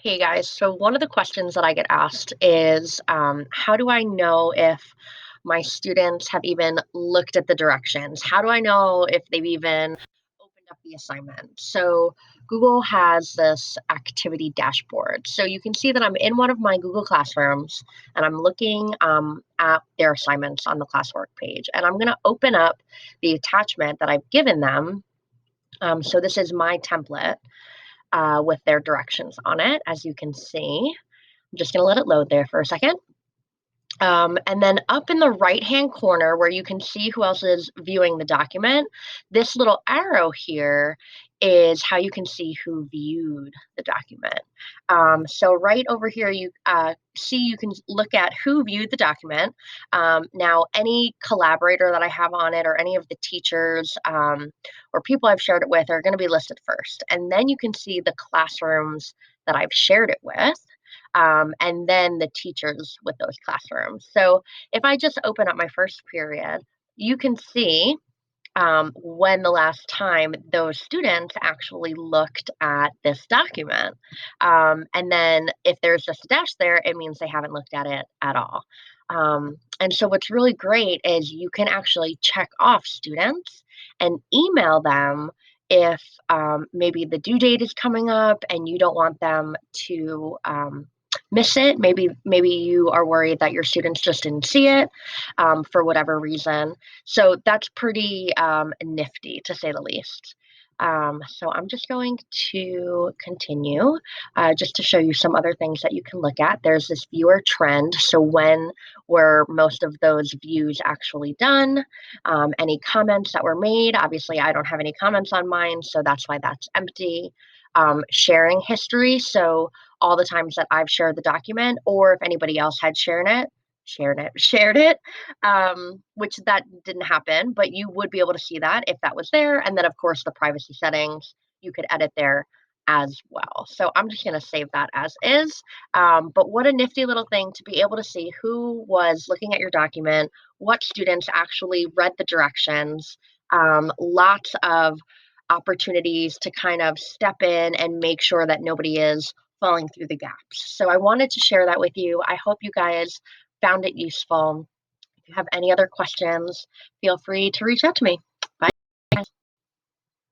Hey guys, so one of the questions that I get asked is how do I know if my students have even looked at the directions? How do I know if they've even opened up the assignment? So Google has this activity dashboard. So you can see that I'm in one of my Google Classrooms and I'm looking at their assignments on the classwork page. And I'm going to open up the attachment that I've given them. So this is my template with their directions on it, as you can see. I'm just going to let it load there for a second. And then up in the right-hand corner where you can see who else is viewing the document, this little arrow here is how you can see who viewed the document. So right over here, you can look at who viewed the document. Now, any collaborator that I have on it or any of the teachers or people I've shared it with are going to be listed first. And then you can see the classrooms that I've shared it with and then the teachers with those classrooms. So if I just open up my first period, you can see when the last time those students actually looked at this document. And then if there's just a dash there, it means they haven't looked at it at all. And so what's really great is you can actually check off students and email them if maybe the due date is coming up and you don't want them to miss it. Maybe you are worried that your students just didn't see it for whatever reason. So that's pretty nifty to say the least. So I'm just going to continue just to show you some other things that you can look at. There's this viewer trend. So when were most of those views actually done? Any comments that were made? Obviously, I don't have any comments on mine, so that's why that's empty. Sharing history. So all the times that I've shared the document, or if anybody else had shared it, which that didn't happen, but you would be able to see that if that was there. And then, of course, the privacy settings, you could edit there as well. So I'm just going to save that as is. But what a nifty little thing to be able to see who was looking at your document, what students actually read the directions, lots of opportunities to kind of step in and make sure that nobody is falling through the gaps. So I wanted to share that with you. I hope you guys found it useful. If you have any other questions, feel free to reach out to me.